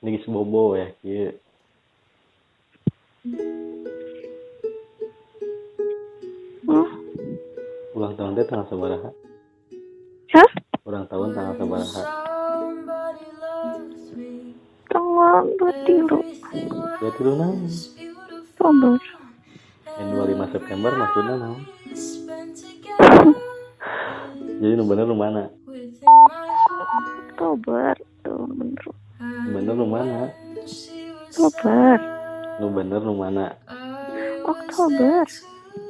Ini geus bobo ya kieu. Ulang tahun teh tanggal sabaraha? Hah? Ulang tahun tanggal sabaraha? Tanggal 23 23 naon? Oktober. 25 September maksudna naon? Jadi nu bener nu mana? Oktober tuh bener. Bener nu mana? Oktober. Nu bener nu mana? Oktober.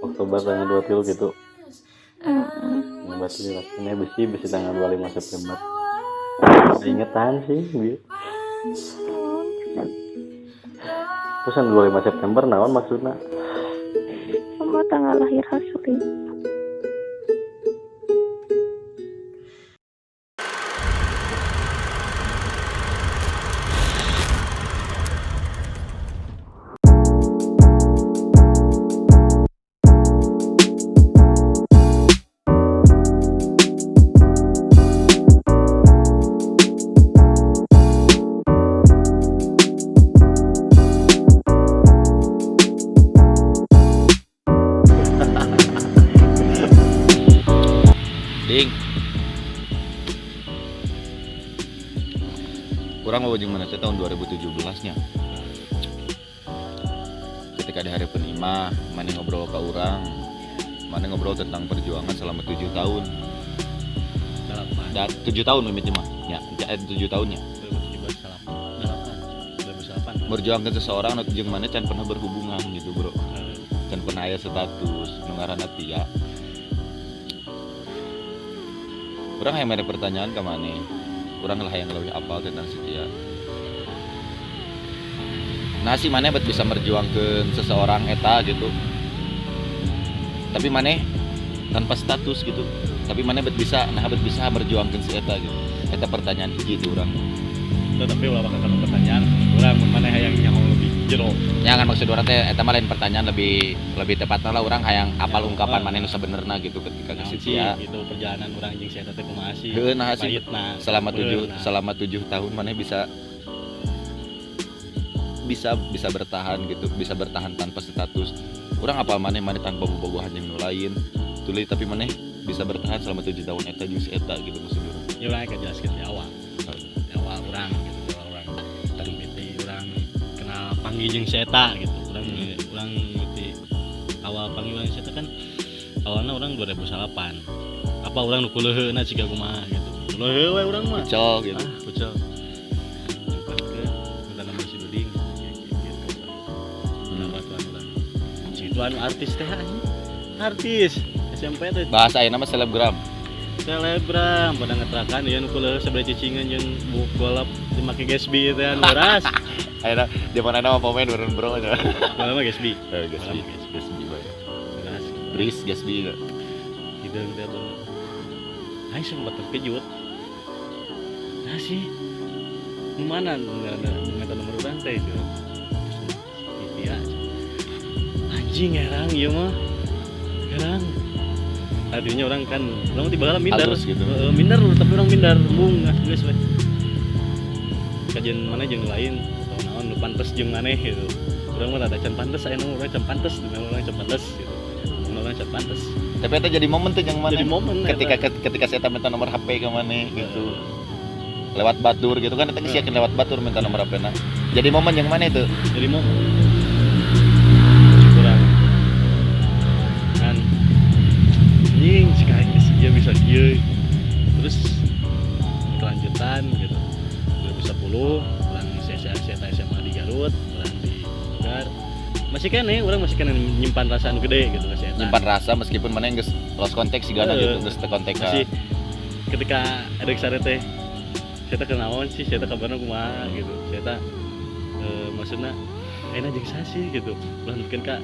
Oktober tanggal 23 gitu. Mm-mm. Berarti lakinya besi tanggal 25 September. Ingetan sih gitu. Terus yang 25 September naon maksudna? Sama tanggal lahir Hasri. Ding, kurang mau jeung mana teh tahun 2017 nya. Ketika di hari penimah, mana ngobrol ke orang, mana ngobrol tentang perjuangan selama 7 tahun. 7 tahun mimiti mah, ya, 7 tahunnya. 2008. Berjuang ke seseorang atau jeung mana can pernah berhubungan gitu, bro. Can pernah aya status nu ngaranna Tia. Orang yang ada pertanyaan ke mana? Orang lah yang lebih apal tentang si Tia. Nah si mana bet bisa merjuangkan seseorang eta gitu. Tapi mana tanpa status gitu. Tapi mana bet bisa berjuangkan si eta gitu. Eta pertanyaan hiji itu orang. Tapi ulah bakal pertanyaan. Orang mana yang nyaho lebih jero. Ya kan maksud orang teh eta mah lain pertanyaan lebih tepatnya lah orang hayang apal ungkapan mana nu sabenerna gitu ketika ke si Tia. Gitu perjalanan orang jeung si eta teh kumaha sih. Heuh nah sih. Selama 7 tahun mana bisa bertahan gitu, bisa bertahan tanpa status. Orang apal mana tanpa bobogohan yang lain. Tuluy tapi mana bisa bertahan selama 7 tahun eta jeung si eta gitu maksud urang. Ya urang ka jelaskeun di awal. Di awal urang gitu, di awal urang mimiti urang kenal panggil jeung si eta gitu. Urang mimiti awal panggil urang si eta kan awalnya orang 2008. Apa urang nu kuleuheuna ciga kumaha gitu. Kuleuheu we urang mah. Pucel gitu. Pucel. Tuan artis teh artis SMP teh Bahasa ayeuna mah selebgram pada ngeterakan ya nu kuliah sebelah cicingan jeung bola dimake Gatsby teh anu beras ayeuna zaman mah pemain urun bro nya bola mah Gatsby Gatsby bae beras Bris Gatsby hideung teh aing sempat terkejut nah sih mana ngata nomor urang teh itu iya anjing herang ieu mah herang tadinya orang kan orang tiba-tiba minder gitu. Minder tapi orang minder bung geus we kajian mana jeung lain atau naon nu pantes jeung maneh gitu urang mah rada can pantes aya nu urang can pantes dengan urang can pantes gitu urang can pantes tapi eta jadi momen tuh yang mana jadi momen ketika saya minta nomor HP ke mana gitu lewat batur gitu kan eta geus yakin lewat batur minta nomor HP-na jadi momen yang mana itu jadi momen urang kan anjing jika dia bisa kieu terus kelanjutan gitu 2010 orang SMA di Garut orang di Gar masih kan orang masih kan nyimpan rasa anu gede gitu masih nyimpan rasa meskipun mana yang geus lost contact sigana gitu geus teu kontak masih ketika ada kesana teh saya teh kenaon sih saya teh kabarna kumaha gitu saya teh maksudna enak jeung sasi gitu ulah mungkin kak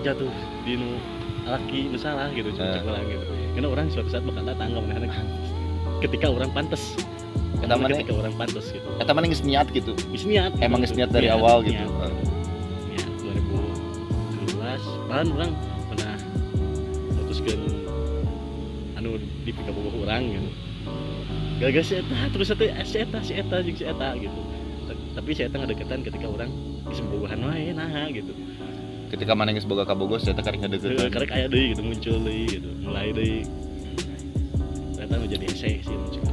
jatuh di nu laki nu salah gitu cek orang gitu karena orang suatu saat bakal datang ke mana ketika orang pantas ketika orang pantas gitu eta mana geus niat gitu geus niat emang geus niat dari awal gitu ya 2017 bahkan orang pernah memutuskan anu di pikabogoh orang gitu gara-gara si eta terus si eta jeung si eta gitu tapi saya tengah deketan ketika orang disebogohan wae nah gitu. Ketika mana geus boga ka Bogor saya teh karek ngadeukeukeun. Karek aya deui gitu muncul deui gitu. Mulai deui. Ternyata nu jadi esek sih muncul.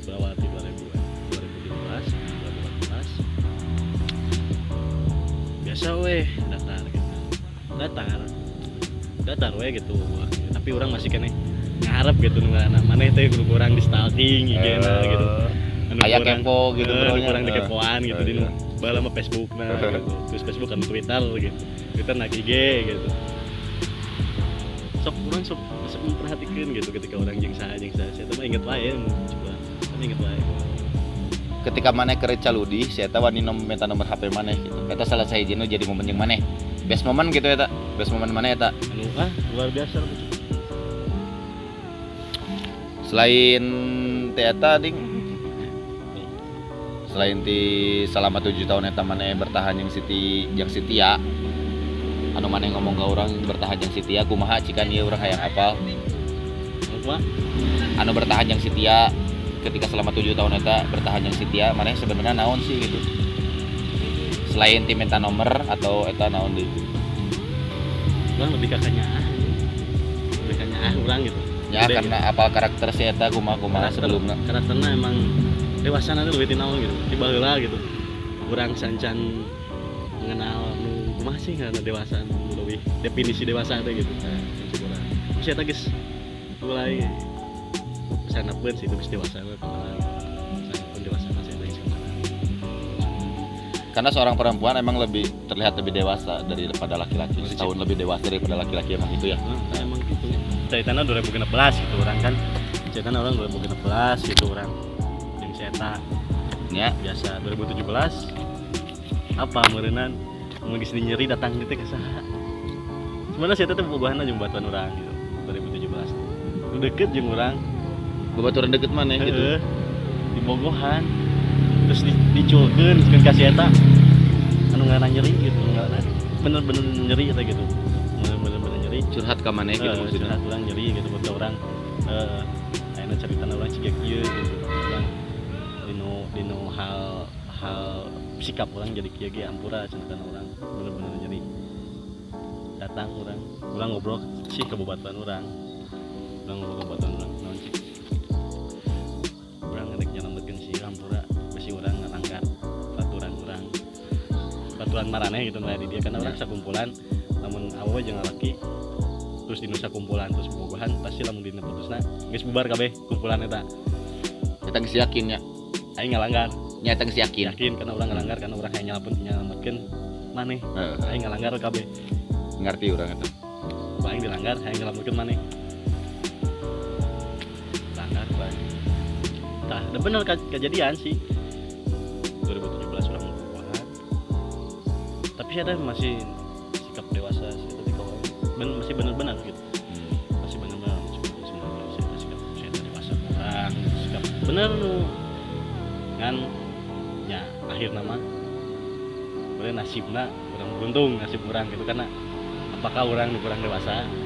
Berawal di 2017, 2018. Biasa weh datar gitu. Datar weh gitu. Tapi orang masih kene ngarep gitu ngaranna maneh teh guru orang di stalking IG-na gitu. Aya kepo gitu bro nya. Kurang dikepoan gitu di bala mah Facebook gitu. Terus Facebook kan Twitter gitu. Twitter nak IG gitu. Sok memperhatikan gitu ketika orang jeung saha saya mah inget wae coba. Kan inget wae. Ketika maneh keur caludi saya teh wani minta nomor HP maneh gitu. Eta salah sahijina jadi momen jeung maneh. Best moment gitu eta. Best moment maneh eta. Anu luar biasa. Selain eta ding selain ti selama 7 tahun eta maneh bertahan yang Sitia anu maneh ngomong ke orang bertahan yang Sitia kumaha cikan ieu urang hayang apal anu bertahan yang Sitia ketika selama 7 tahun eta bertahan yang Sitia maneh sebenarnya naon sih gitu selain ti minta nomor atau eta naon deui Urang lebih kakaknya urang gitu ya gede, karena gitu. apal karakter si eta kumaha sebelumna Karakternya emang dewasa nanti lebih tinaon gitu tiba heula gitu kurang sancan mengenal nu kumaha sih karena dewasa lebih definisi dewasa teh gitu kurang bisa eta geus mulai sanapeun sih geus dewasa mah pun dewasa masih ada geus karena seorang perempuan emang lebih terlihat lebih dewasa daripada laki-laki setahun lebih dewasa daripada laki-laki emang itu ya emang gitu ceritanya 2016 gitu orang kan ceritanya orang 2016 gitu orang Eta ya biasa 2017 apa meureunnan mun geus nyeri datang teh ka saha sebenarnya saya teh bogohan jeung batuan urang gitu 2017 nu deket jeung urang babaturan deket maneh gitu di bogohan terus diculkeun ka si eta anu ngaranna nyeri gitu bener-bener nyeri eta gitu bener-bener nyeri curhat ka maneh gitu maksudnya curhat urang nyeri gitu buat urang ayeuna caritana urang ciga kieu gitu dino hal sikap orang jadi kieu ge ampura cenah orang bener-bener jadi datang orang ngobrol sih ke bobatuan orang ngobrol ke bobatuan orang naon cik urang ngadek nyalametkeun si ampura besi urang ngalanggar baturan maraneh gitu di dia karena orang sakumpulan lamun awewe jeung lalaki terus dinu sakumpulan terus bobogohan pasti lamun dina putusna geus bubar kabeh kumpulan eta geus yakin ya aing ngalanggar nyata geus yakin karena orang ngalanggar karena orang hayang nyelametkeun maneh aing ngalanggar kabeh ngerti urang eta aing dilanggar hayang nyelametkeun maneh langgar bae tah da bener kejadian sih 2017 orang bobogohan tapi saya masih sikap dewasa sih ketika masih bener-bener gitu masih bener-bener sikap dewasa orang sikap bener kan ya akhir nama boleh nasibna kurang beruntung nasib orang gitu karena apakah orang kurang dewasa gitu.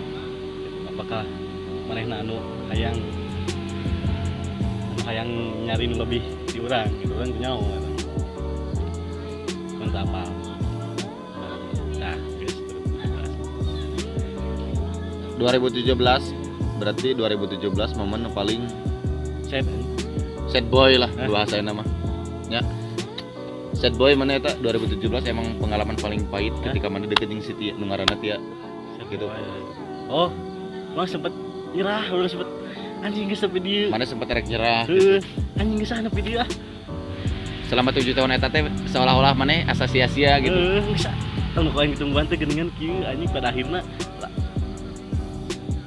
Apakah manehna anu hayang nyari lebih di orang gitu orang nyaho gitu. Mantap apa nah guys 2017 berarti 2017 momen paling sad boy lah bahasanya mah ya sad boy mana eta 2017 emang pengalaman paling pahit ketika mana deket jeung Siti nu ngaranna Tia gitu oh orang sempet nyerah orang sempet anjing geus sampai dieu mana sempet rek nyerah anjing geus sampai dieu selama 7 tahun eta teh seolah-olah mana asa sia-sia gitu bisa anu kau yang ditungguan teh geuningan kieu anjing pada akhirna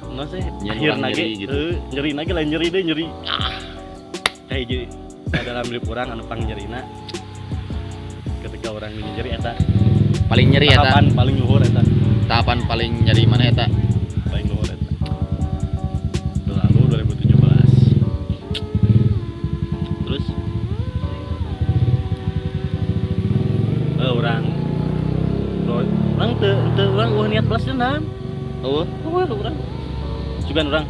nggak sih akhirna ge gitu. Nyeri lagi lain nyeri deh nyeri kayak jadi dalam diri orang anu pang nyerina ketika orang nyeri eta paling nyeri eta tahapan paling luhur eta tahapan paling nyeri mana eta paling luhur eta lalu 2017 terus orang niat balas dendam orang juga orang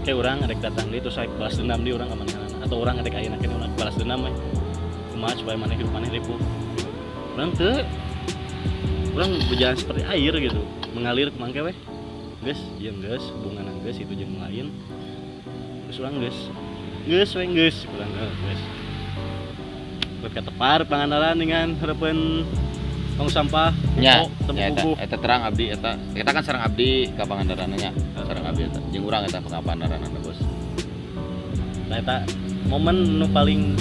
kayak orang ada datang dia terus saya balas dendam di orang aman atau orang ada kayak orang balas dendam kumaha supaya maneh hidup maneh ripuh gitu. Urang berjalan seperti air gitu, mengalir kemangke weh. Geus, jeung geus hubungan geus itu jeung lain. Terus urang geus urang geus. Buat katepar Pangandaran dengan harapan tong sampah nya temu eta kuku. eta terang abdi eta kita kan sareng abdi ka Pangandaran nya sareng abdi eta jeung urang eta ka Pangandaran bos. Nah eta momen nu paling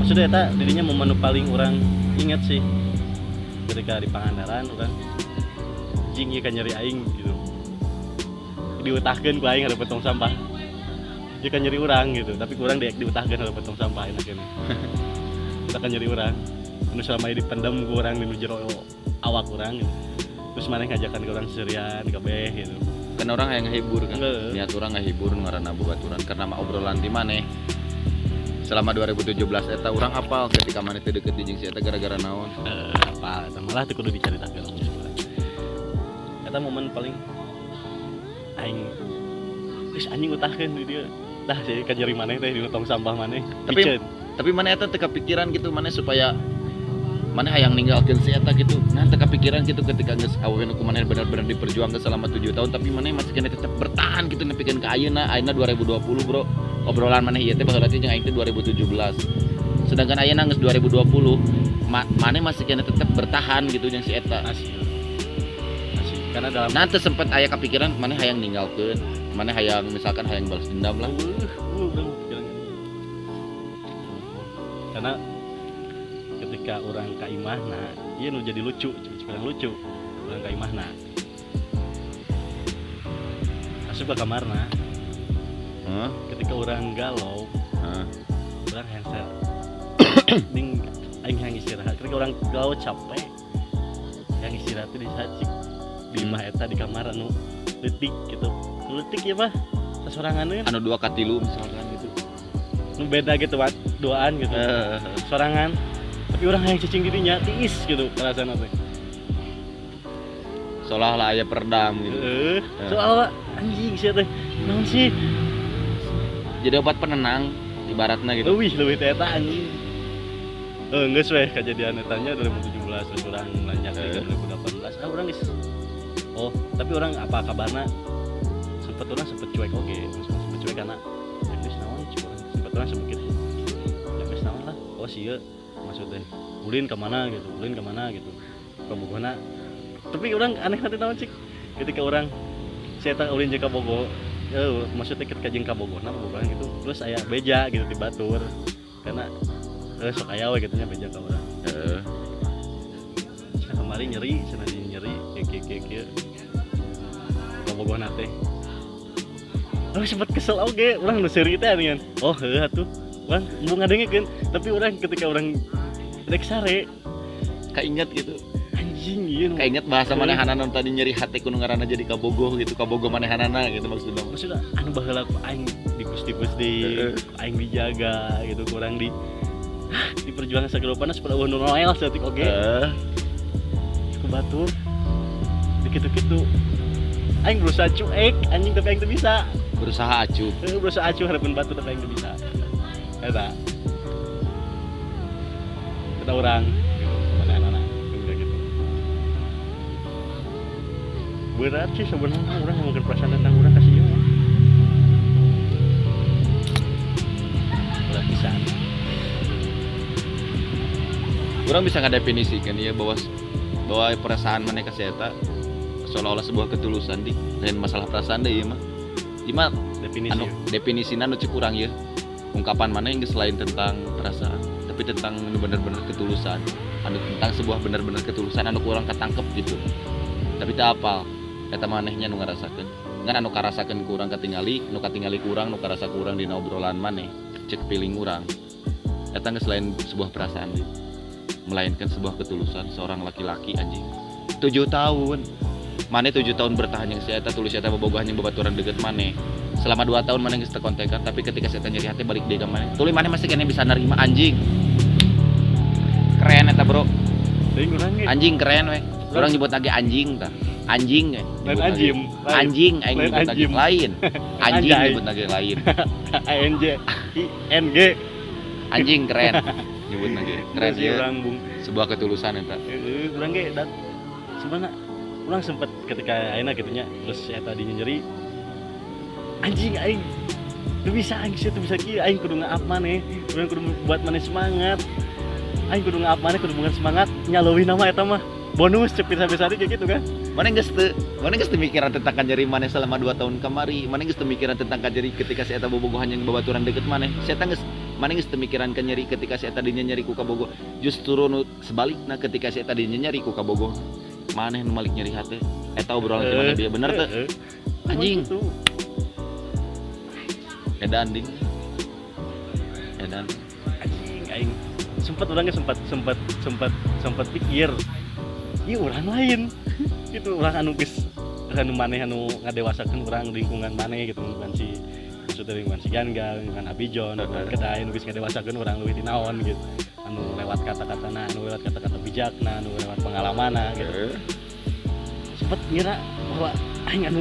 maksudnya eta dirinya momen nu paling orang ingat sih ketika di Pangandaran orang jing ieu kan nyeri aing gitu diutahkeun ku aing hareup tong sampah ieu kan nyeri urang gitu tapi kurang diutahkeun hareup tong sampah enakeun kita kan nyeri urang anu selama ini dipendam ku urang di jero awak urang gitu. Terus maneh ngajakan ke urang serian kabeh gitu. Kan orang yang ngehibur kan. Heeh. Niat orang ngehibur ngaranna babaturan karena mah obrolan di maneh. Selama 2017 eta urang apal ketika maneh teu deukeut jeung si eta gara-gara naon. Apa eta malah teu kudu dicaritakeun. Eta momen paling aing geus anjing utahkeun di dieu. Tah sih kan nyeri maneh teh di tong sampah maneh. Tapi maneh eta teu kepikiran gitu maneh supaya maneh hayang ninggalkeun si eta gitu. Nah teu kepikiran gitu ketika geus awewe ku maneh benar-benar diperjuangkeun selama 7 tahun tapi maneh masih kena tetep bertahan gitu nepikeun ka ayeuna 2020 bro. Obrolan maneh ieu teh baheula teh jeung aing teh 2017. Sedangkan ayeuna geus 2020 maneh masih kena tetep bertahan gitu jeung si eta. Asli. Karena dalam Nanti sempet aya kepikiran maneh hayang ninggalkeun, maneh hayang misalkan hayang balas dendam lah. Karena ketika orang ka imahna ieu nu jadi lucu cepet lucu orang ka imahna asup ka kamarna ketika orang galau orang handset ding aing hayang istirahat ketika orang galau capek yang istirahat di sacik di imah eta di kamar anu leutik gitu leutik ya mah sasoranganeun Anu 2 ka 3 misalkan gitu. nu beda gitu doaan gitu sorangan tapi orang yang cacing dirinya tiis gitu perasaan apa Seolah-olah aya peredam gitu. soalnya anjing sih teh naon sih Jadi obat penenang ibaratna gitu. lebih teh eta anjing geus we kejadian etanya 2017 terus urang lanjut ke 2018 urang geus tapi orang apa kabarna sempet cuek oge sempet cuek karena geus naon cuman sempet orang sempet gitu ya geus naon lah sieun maksudnya ulin kemana gitu Kabogona tapi orang aneh nanti naon cik ketika orang saya tak ulin jeung Kabogo maksudnya ketika jeung Kabogona gitu terus aya beja gitu di batur karena sok aya we gitu nya beja ka urang kemarin nyeri kieu Kabogona teh sempet kesel oge urang nu seuri teh anian heuh atuh urang mau ngadengekeun tapi urang ketika urang rek sare Kainget gitu. anjing ieu Kainget bahasa manehanana tadi nyeri hate kudu ngaranna jadi kabogoh gitu. Kabogoh manehanana gitu maksudnya. Anu baheula ku aing dikusti-kusti aing dijaga gitu kurang di perjuangan sagelopana supaya eueuh Noel saeutik oge ku batur dikitu-kitu aing berusaha cuek anjing tapi aing teu bisa Berusaha acuh harapan batur tapi aing teu bisa eta urang mana enggak gitu berat sih sebenarnya urang ngomongin perasaan tentang urang kasih ieu berat pisan Orang bisa ngedefinisikan ya bahwa perasaan maneh ka si eta seolah-olah sebuah ketulusan di lain masalah perasaan deh ieu mah. Definisina nu cek urang ya. Ungkapan maneh geus selain tentang perasaan, tapi tentang bener-bener ketulusan. Anu tentang sebuah bener-bener ketulusan anu urang katangkep gitu. Tapi teu apal eta manehnya nu ngarasakeun. Ngan anu karasakeun ku urang katingali, nu katingali ku urang nu karasa ku urang dina obrolan maneh, cek feeling urang. Eta geus selain sebuah perasaan di melainkan sebuah ketulusan seorang laki-laki anjing 7 tahun maneh 7 tahun bertahan yang si eta tulus eta bobogohan yang babaturan deket maneh selama 2 tahun maneh geus teu kontekan tapi ketika si eta nyeri hati balik deui ka maneh tuluy maneh masih kene bisa nerima anjing keren eta bro anjing keren we urang nyebut lagi anjing tah anjing anjing aing nyebut lagi lain anjing nyebut lagi lain ANJ ING anjing keren nyebut lagi keren sih ya orang bung sebuah ketulusan eta orang ge dat sebenarnya orang sempat ketika ayeuna gitunya terus eta di nyeri anjing aing tuh bisa aing sih tuh bisa kieu aing kudu ngaap maneh urang kudu buat maneh semangat aing kudu ngaap maneh kudu banget semangat nyaleuwih nama eta mah bonus cepet sampai saat kayak gitu kan mana geus teu mikiran tentang kanjeri maneh selama 2 tahun kemari mana geus teu mikiran tentang kanjeri ketika si eta bobogohan yang babaturan deket maneh si eta geus mana geus teu mikiran ka nyeri ketika si eta dinya nyeri ku kabogoh justru nu sebalikna ketika si eta dinya nyeri ku kabogoh maneh nu malik nyeri hate eta obrolan si maneh dia bener teu anjing edan ding edan anjing aing sempat pikir iya orang lain gitu orang anu geus anu maneh anu ngadewasakeun urang lingkungan maneh gitu lingkungan si maksudnya lingkungan si Gangga lingkungan Abijon lingkungan Kedai anu geus ngadewasakeun urang leuwih ti naon gitu anu lewat kata-katana anu lewat kata-kata bijakna anu lewat pengalamanna gitu sempat ngira bahwa aing anu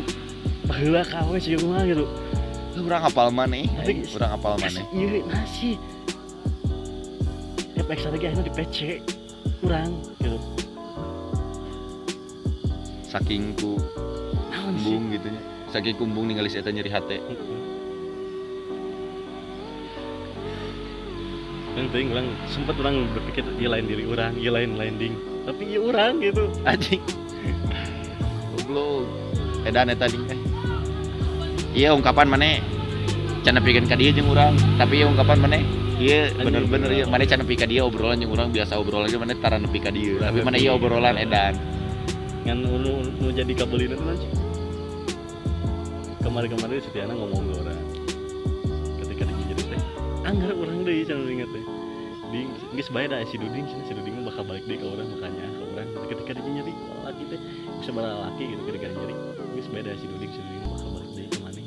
baheula ka we sih mah gitu urang hafal maneh urang hafal maneh ieu nasi ya peksa lagi akhirnya di PC urang gitu saking ku kumbung gitu nya saking kumbung ningali si eta nyeri hate penting orang sempat orang berpikir iya lain diri orang iya lain ding tapi iya orang gitu anjing goblok edan eta ding iya ungkapan maneh can nepikeun ka dieu jeung urang tapi ieu ungkapan maneh ieu bener-bener ieu maneh can nepi ka dieu obrolan jeung urang biasa obrolan ge maneh tara nepi ka dieu tapi maneh ieu obrolan edan ngan nu jadi kabelina tuh anjing kemarin si Tiana ngomong ke orang ketika dia jadi teh anggar orang deui can inget teh ding geus bae da si Duding mah bakal balik deui ka urang makanya ka urang ketika dia nyeri laki teh bisa laki gitu ketika dia nyeri geus bae da si Duding mah bakal balik deui ka maneh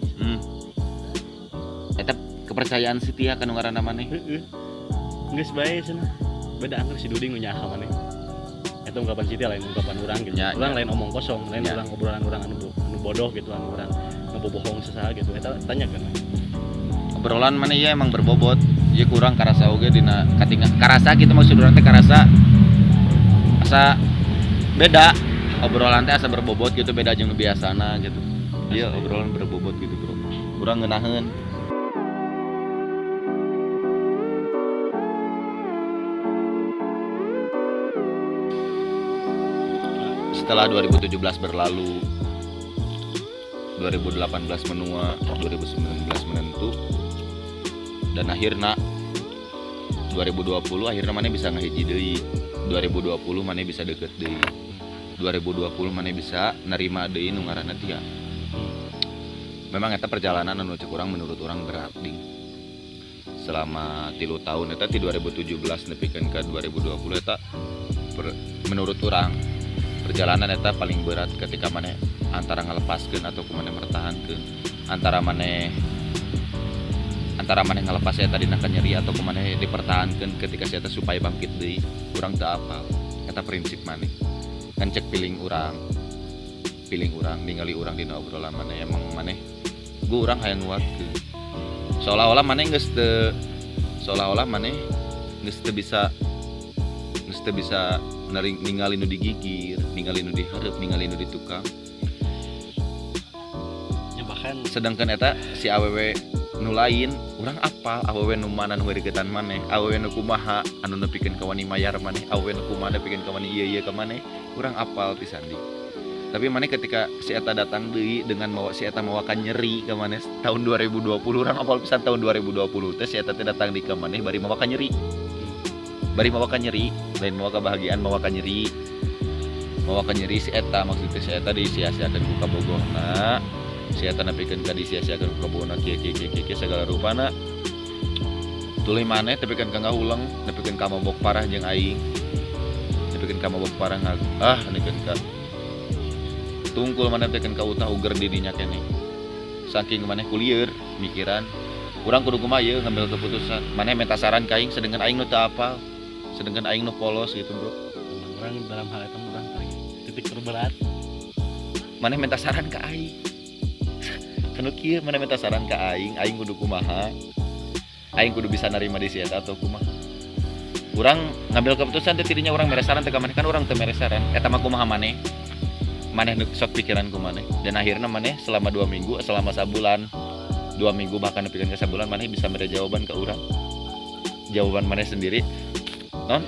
eta kepercayaan si Tia kanu ngaranna maneh heeh geus bae cenah beda anggar si Duding nu nyaha maneh eta ungkapan si Tia lain ungkapan urang gitu urang lain omong kosong lain urang obrolan urang anu bodoh gitu anu urang ngebobohong sesaha gitu eta tanya kan obrolan mana ya emang berbobot ya kurang karasa oge dina katinga karasa gitu maksud urang teh karasa asa beda obrolan teh asa berbobot gitu beda jeung nu biasana gitu ieu obrolan berbobot gitu bro urang ngeunaheun setelah 2017 berlalu 2018 menua 2019 menentu dan akhirnya 2020 akhirnya mana bisa ngahiji deui 2020 mana bisa deket deui 2020 mana bisa nerima deui nu ngaranna Tia memang eta perjalanan anu cek urang menurut urang berat ding selama 3 tahun eta ti 2017 nepikeun ka 2020 eta menurut urang perjalanan eta paling berat ketika maneh antara ngalepaskeun atau ku maneh mertahankeun antara maneh ngalepas eta dina nyeri atau ku maneh dipertahankeun ketika si eta supaya bangkit deui urang teu apal eta prinsip maneh kan cek piling urang ningali urang dina obrolan maneh emang maneh urang hayang nguatkeun seolah-olah maneh geus teu bisa ningali nu digigir, ningali nu dihareup, ningali nu ditukang. Ya bahkan sedangkan eta si awewe nu lain, urang apal awewe nu mana nu degetan maneh, awewe nu kumaha anu nepikeun ka wani mayar maneh, awewe nu kumaha nepikeun ka wani ieu ka maneh, urang apal pisan di. Tapi maneh ketika si eta datang deui dengan si eta mawakan nyeri ka maneh tahun 2020 urang apal pisan tahun 2020 teh si eta teh datang di ka maneh bari mawakan nyeri. Bari mawakan nyeri, lain mawa kebahagiaan mawakan nyeri si eta maksudnya si eta disia-siakeun ku kabogohna si eta nepikeun ka disia-siakeun ku kabogohna kieu segala rupana tuluy maneh nepikeun ka ngahuleng nepikeun ka mabok parah jeung aing nepikeun ka mabok parah nepikeun ka tungkul maneh nepikeun ka utah uger di dinya keneh saking maneh kulieur mikiran urang kudu kumaha ieu ngambil keputusan maneh minta saran ka aing sedengkeun aing nu teu apal sedangkan aing nu polos gitu bro orang dalam hal itu orang paling titik terberat maneh minta saran ka aing kanu kieu maneh minta saran ka aing kudu kumaha aing kudu bisa narima di si eta atau kumaha Urang ngambil keputusan teh tidinya urang mere saran teh ka maneh kan urang teu mere saran eta mah kumaha maneh sok pikiran ku maneh dan akhirnya maneh selama 2 minggu selama sabulan 2 minggu bahkan nepikeun ka sabulan maneh bisa mere jawaban ke urang jawaban maneh sendiri non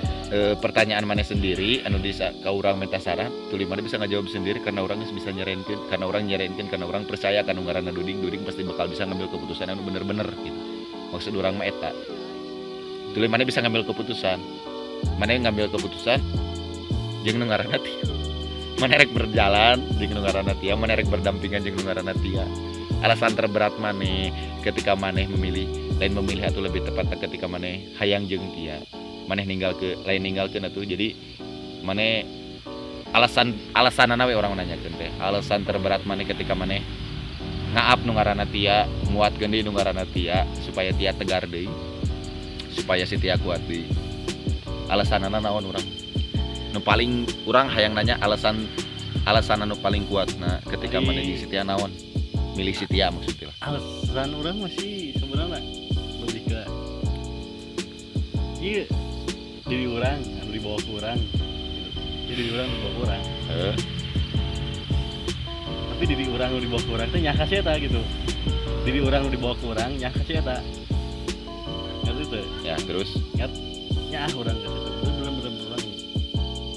pertanyaan maneh sendiri anu bisa ka urang minta saran tuluy maneh bisa ngajawab sendiri karena urang geus bisa nyarenkeun karena urang percaya ka nu ngaranna Duding pasti bakal bisa ngambil keputusan anu bener-bener gitu maksud urang mah eta tuluy maneh bisa ngambil keputusan maneh ngambil keputusan jeung nu ngaranna Tia maneh rek berjalan jeung nu ngaranna Tia maneh rek berdampingan jeung nu ngaranna Tia alasan terberat maneh ketika maneh memilih atau lebih tepatnya ketika maneh hayang jeung Tia maneh ninggalkeun atuh jadi maneh alasanana we urang nanyakeun teh alasan terberat maneh ketika maneh ngaap nu ngaranna Tia nguatkeun deui nu ngaranna Tia supaya Tia tegar deui supaya si Tia kuat deui alasanana naon urang nu paling urang hayang nanya alasan anu paling kuatna ketika maneh jeung si Tia naon milih si Tia maksudnya alasan orang masih sebenarnya lebih ke iya diri orang anu dibawa ke orang gitu. Diri orang dibawa ke orang tapi diri orang anu dibawa ke orang itu nyangka sih eta gitu diri orang anu dibawa ke orang nyangka sih eta ngerti tuh ya terus nyah orang ke situ bener-bener orang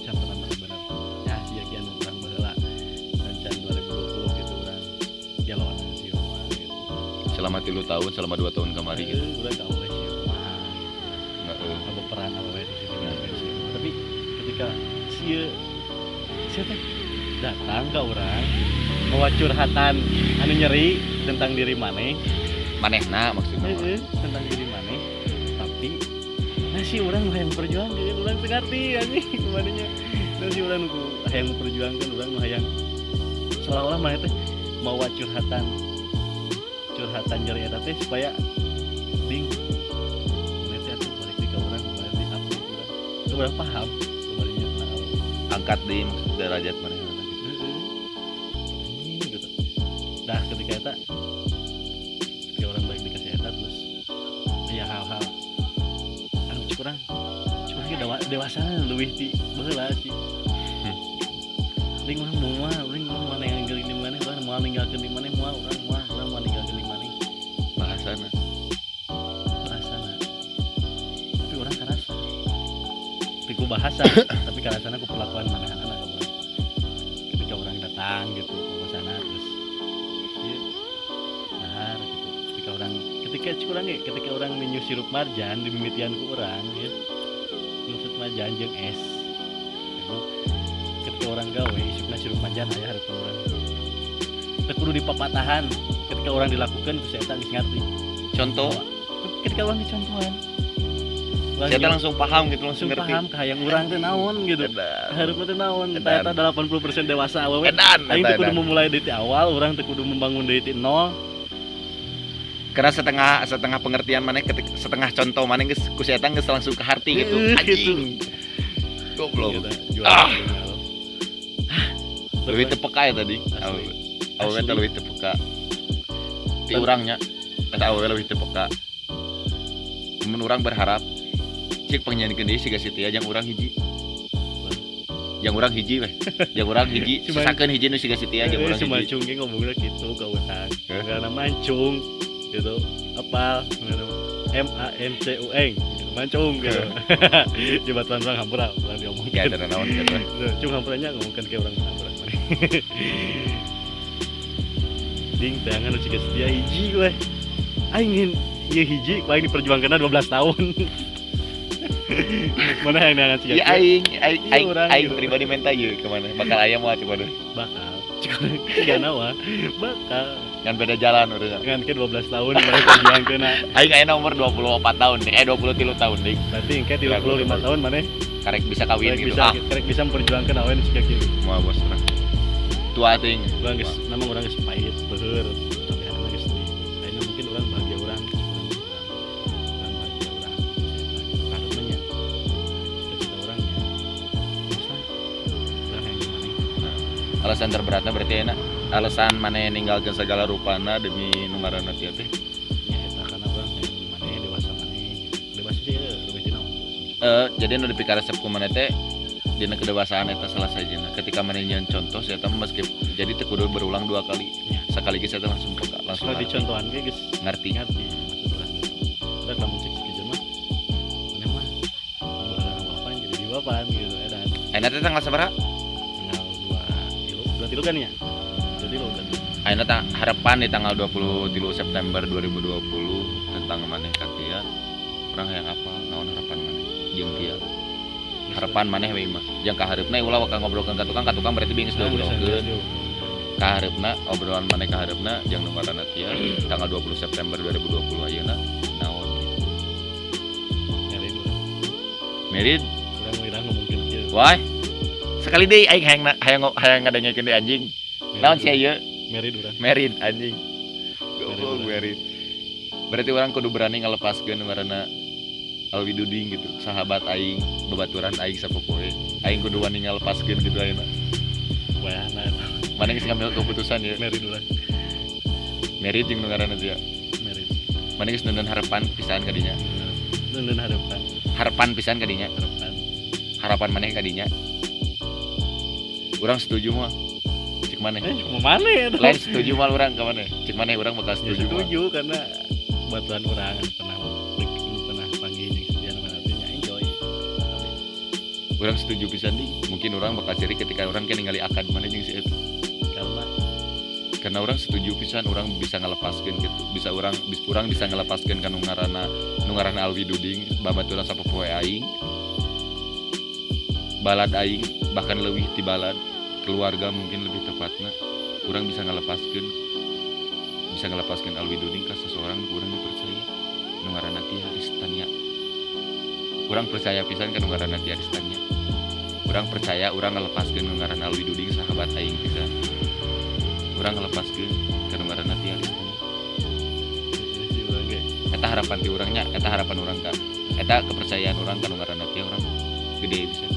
can bener-bener nyah sia kian orang baheula dan can 2020 gitu orang dialog sih rumah gitu selama 3 tahun selama 2 tahun kemarin gitu udah tahu sih rumah gitu apa peran apa di situ sih tapi ketika siapa datang ke orang mau curhatan anu nyeri tentang diri manehna maksudnya tentang diri maneh tapi nasi orang yang perjuangkan orang ngerti anjing kumananya nasi orang yang memperjuangkan orang yang seolah-olah maneh teh mau curhatan nyeri eta teh supaya ding maneh teh atuh balik ka urang balik di apa urang urang paham sebenarnya angkat di derajat maneh gitu. Dah ketika eta orang balik dikasih eta terus ya hal-hal anu kurang dewasa leuwih ti baheula sih. Ling urang mau mana yang ninggalkeun di mana, urang mau ninggalkeun di mana, urang mau ninggalkeun di mana. Bahasana. Tapi urang karasa. Tiku bahasa, tapi karasana ku perlakuan manehana ka urang. Ketika urang datang gitu ke sana terus ieu nah gitu. Ketika orang minum sirup marjan di mimitian ku urang ya. Sirup marjan jeung es. Ketika orang gawe isukna sirup marjan aya hareup urang. Teu kudu dipapatahan. Ketika orang dilakukan ku saya geus ngarti. Contoh ketika orang dicontohan. Saya langsung paham gitu langsung ngerti. Paham kahayang urang teh naon gitu. Hareup teh naon. Eta 80% dewasa awewe. Aing teh kudu memulai dari awal, urang teh kudu membangun dari nol. Karena setengah pengertian maneh ketika setengah contoh maneh geus ku saya geus langsung ke hati gitu. Anjing. Goblok. Lebih tepeka ya tadi. Awewe teh lebih tepeka. Ti urangnya eta awewe lebih tepeka. Mun urang berharap cik penyanyikan deui siga si Tia jeung urang hiji. Yang urang hiji weh. Yang urang hiji sisakeun hiji nu siga si Tia jeung urang hiji. Mancung ge ngomongna kitu ka urang. Karena mancung gitu. Apal MANCUNG mancung gitu. Jembatan orang hampura urang diomongkeun. Ya ada naon gitu. Cung hampuranya ngomongkeun ke urang hampura. Ding tangan nu siga si Tia hiji weh. Aing ieu hiji paling diperjuangkeunna 12 tahun. Mana yang nangan sih? Ya aing pribadi minta ieu ke mana? Bakal aya moal coba deh. Bakal. Cikan nawa. Bakal. Kan beda jalan urang. Kan ke 12 tahun baru perjuangkeun. Aing aya umur 24 tahun nih. 23 tahun ding. Berarti engke 35 tahun maneh karek bisa kawin gitu. Karek bisa memperjuangkan awewe siga kieu. Moal bos urang. Tua ting. Urang geus memang urang geus pahit beueur. Tapi anak geus di. Ayeuna mungkin urang bahagia urang. Alasan terberatnya berarti enak alasan maneh ninggalkeun segala rupana demi nu ngaranna Tia teh nya eta kana bang maneh dewasa sih leuwih ti naon Jadi nu dipikir resep ku maneh teh dina kedewasaan eta selesai jeung ketika maneh nyeun contoh saya teh meski jadi teu kudu berulang 2 kali. Ya. Sekali geus eta langsung peka, langsung Kalau dicontohan ge geus ngerti. ngerti maksud urang gitu. Udah lamun cek kieu mah maneh mah udah bapan jadi di bapan gitu edan. Ayeuna teh tanggal sabaraha? Tanggal 2 kan ya? 2 kan. Ayeuna teh harapan di tanggal 23 September 2020 tentang maneh ka Tia. Urang hayang apa naon harapan maneh jeung Tia. Harapan maneh we mah. Jeung ka hareupna ulah waka ngobrolkeun ka tukang berarti bingung geus ngobrolkeun. Ka hareupna obrolan maneh ka hareupna jeung nu ngaranna Tia tanggal 20 September 2020 ayeuna naon gitu. Merit Urang ngomongkeun kieu. why? Sekali deui aing hayang ngadengekeun deui anjing. Naon sia ieu? Merit urang. Merit anjing. Goblok merit. Berarti orang kudu berani ngalepaskeun ngaranna Alwi Duding gitu. Sahabat aing, babaturan aing sapopoe. Aing kudu wani ngalepaskeun gitu ayeuna. Wayahna Mana geus ngambil keputusan ya? Merit urang. Merit jeung nu ngaranna dia. Merit. Mana geus neuneuh harapan pisan ka dinya. Neuneuh harapan. Harapan pisan ka dinya. Harapan maneh ka dinya. Urang setuju mah. Cek maneh. Cuma mana ya? Lain setuju mah urang ka maneh. Cek maneh urang bakal Ya setuju. mah. setuju karena batuan orang pernah panggil yang setia nama artinya enjoy. Urang setuju pisan nih. Mungkin urang bakal ciri ketika urang kan ningali akad maneh jeung si eta. Karena orang setuju pisan orang bisa ngelepaskeun gitu. Urang bisa ngelepaskeun ka nu ngaranna Alwi Duding, babaturan sapopoe aing. Balad aing bahkan leuwih ti balad keluarga mungkin lebih tepatna. Urang bisa ngelepaskeun Alwi Duding ka seseorang urang percaya nu ngaranna Tia Aristania. Urang percaya pisan ka nu ngaranna Tia Aristania. Urang percaya urang ngelepaskeun nu ngaranna Alwi Duding sahabat aing pisan. Urang ngelepaskeun ka nu ngaranna Tia Aristania. Eta harapan ti urangnya, eta harapan urang ka. Eta kepercayaan urang ka nu ngaranna Tia urang gede bisa.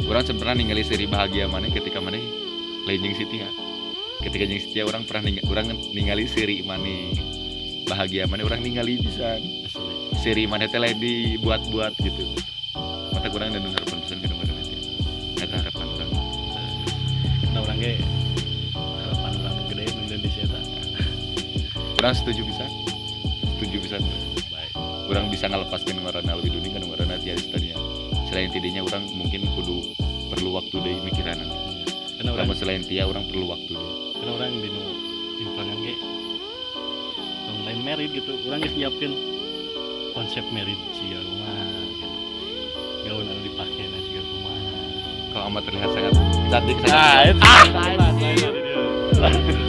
Urang pernah ningali seri bahagia maneh ketika maneh lain jeung si Tia. Ketika jeung si Tia urang pernah urang ningali seri maneh bahagia maneh urang ningali pisan. Seri maneh teh lain dibuat-buat gitu. Mata kurang dan harapan pisan ka nu ngaranna Tia. Eta harapan urang. Karena urang ge harapan urang gede nu Indonesia eta. Urang setuju pisan. Setuju pisan. Baik. Urang bisa ngalepaskeun ngaranna Alwi Duding ka nu ngaranna Tia Aristania. Selain tidinya orang mungkin kudu perlu waktu deh mikiran. Karena orang selain Tia orang perlu waktu deh. Karena orang di nu impangan ge lain merit gitu. Orang geus nyiapkeun konsep merit siga rumah gitu. Gaun anu dipake na siga rumah. Kalau amat terlihat sangat cantik Nah, sangat. itu.